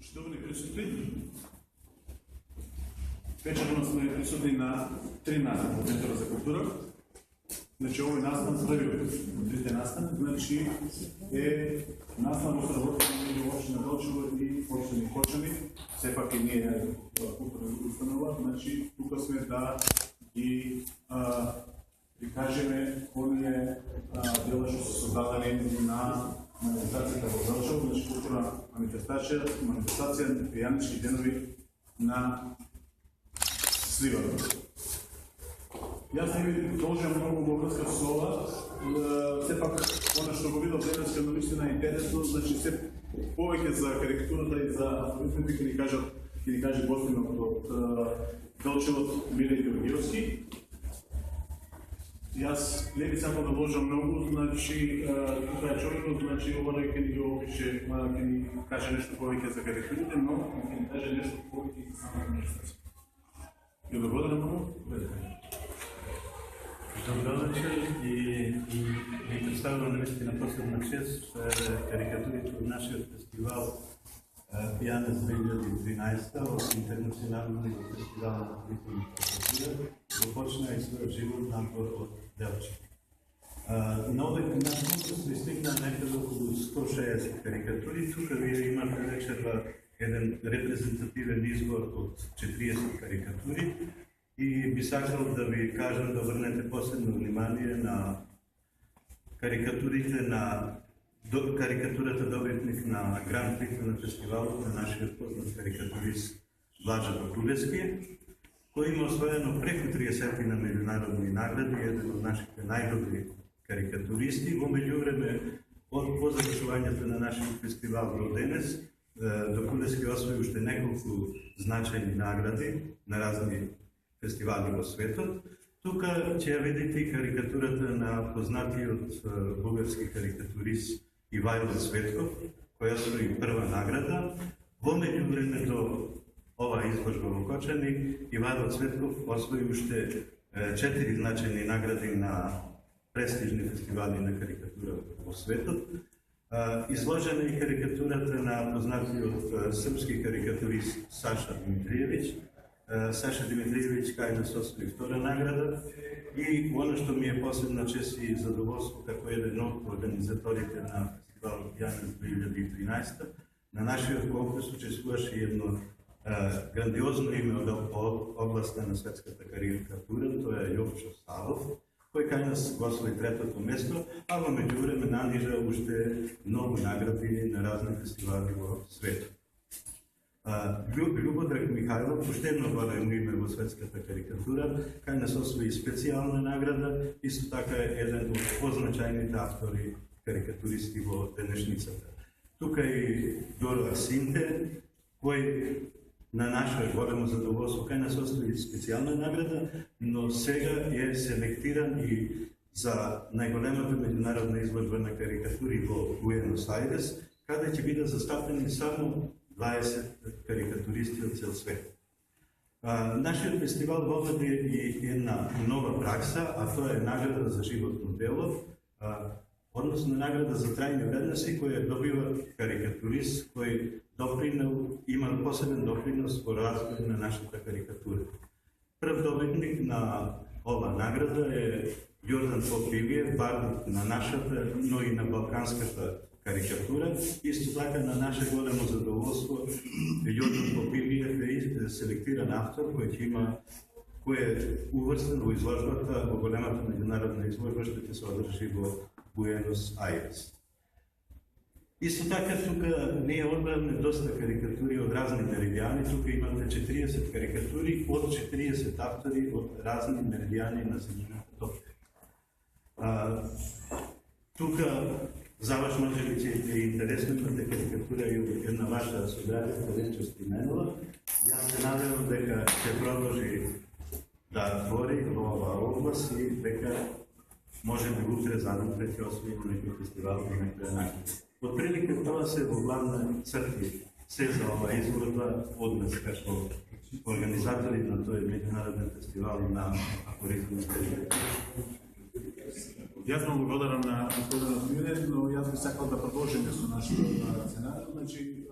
Почитувани присутни, вечерно сме присутни на 3 настани в Центъра за култура. Значи, ovo je nastan prvi od trite nastane, znači nastan u sraботата между община Делчево и община Кочани, все пак и ние културна установа, значи тук сме да ги прикажеме кои е дела што се создадени на манифестацията в Делчево, значи културна манифестация на пријанички денови на Сливата. Јас не ви должам многу во врска со ова, все пак она што го видов денеска на наистина е интересно, значи се повеќе за карикатурата и за авторитмите ќе ни каже гостинот од Делчевот Миле Георгиевски. Јас не би сакал да вложам многу, значи тука е човекот, значи ова ќе ни го опише, ќе ни каже нешто повеќе за карикатурите, но ќе ни каже нешто повеќе за самата манифестација. Ја да благодарам многу. Добро вечер и ви представям наистина последна чест карикатурите от нашия фестивал Пиянец 2013 от Интернационалния фестивал на литературна карикатура започна и своя живот напор от Делчево. На овој наш конкурс пристигна некаде околу 160 карикатури. Тука вие имате вечерва еден репрезентативен избор от 40 карикатури. И би сакал да ви кажам да върнете последно внимание на карикатурите на карикатурата добитник на Гран Прикта на фестивалот на нашия познат карикатурист Влажа Батулевски, кој има освоено преку 30 на меѓународни награди, еден од нашите најдобри карикатуристи. Во меѓувреме, од позавршувањето на нашиот фестивал до денес, Батулевски освои уште неколку значајни награди на разни фестивали во светот. Тука ќе ја видите карикатурата на познатиот бугарски карикатурист Ивајло Цветков, која освои прва награда. Во меѓувремето ова изложба во Кочани, Ивајло Цветков освои уште 4 значајни награди на престижни фестивали на карикатура во светот. Изложена е карикатурата на познатиот српски карикатурист Саша Димитриевич. Саша Димитриевич кај нас освои втора награда и оно што ми е посебна чест и задоволство како еден од организаторите на фестивалот Пијанец 2013 на нашиот конкурс учествуваше едно грандиозно име од областта на светската карикатура, тоа е Јовчо Савов, кој кај нас го освои третото место, а во меѓувреме нанижа уште многу награди на разни фестивали во светот. Љубодраг Михајлов, уште едно големо име во светската карикатура, кај нас освои специјална награда, исто така е еден од позначајните автори карикатуристи во денешницата. Тука и Доро Асинте, кој на наше големо задоволство кај нас освои специјална награда, но сега е селектиран и за најголемата меѓународна изложба на карикатури во Буенос Ајрес, каде ќе бидат застапени само 20 карикатуристи од цел свет. Нашиот фестивал води и една нова пракса, а тоа е награда за животно дело, односно награда за трајни вредности која добива карикатурист кој има посебен допринос во развој на нашата карикатура. Прв добитник на ова награда е Јордан Попивиев, бардик на нашата, но и на балканската карикатура. Исто така на наше големо задоволство Јордан Попивиев е селектиран автор кој е уврстен во изложбата, во големата меѓународна изложба што ќе се одржи во Буенос Ајрес. Исто така тука ние одбраме доста карикатури од разни меридијани. Тука имате 40 карикатури од 40 автори од разни меридијани на земјината топка. Тука за вас може би ќе е интересно, имате карикатура и од една ваша соградица Венчо Стименова. Јас се надевам дека ќе продолжи да твори во оваа област и дека може би утре задутре ќе освои некој фестивал и некоја награда. Отприлика тоа се во главна црти се за ова изложба од нас како организатори на тој меѓународен фестивал на афоризми. Јас многу благодарам на господинот Миле, но јас би сакал да продолжиме со нашиот сценарij. Значи,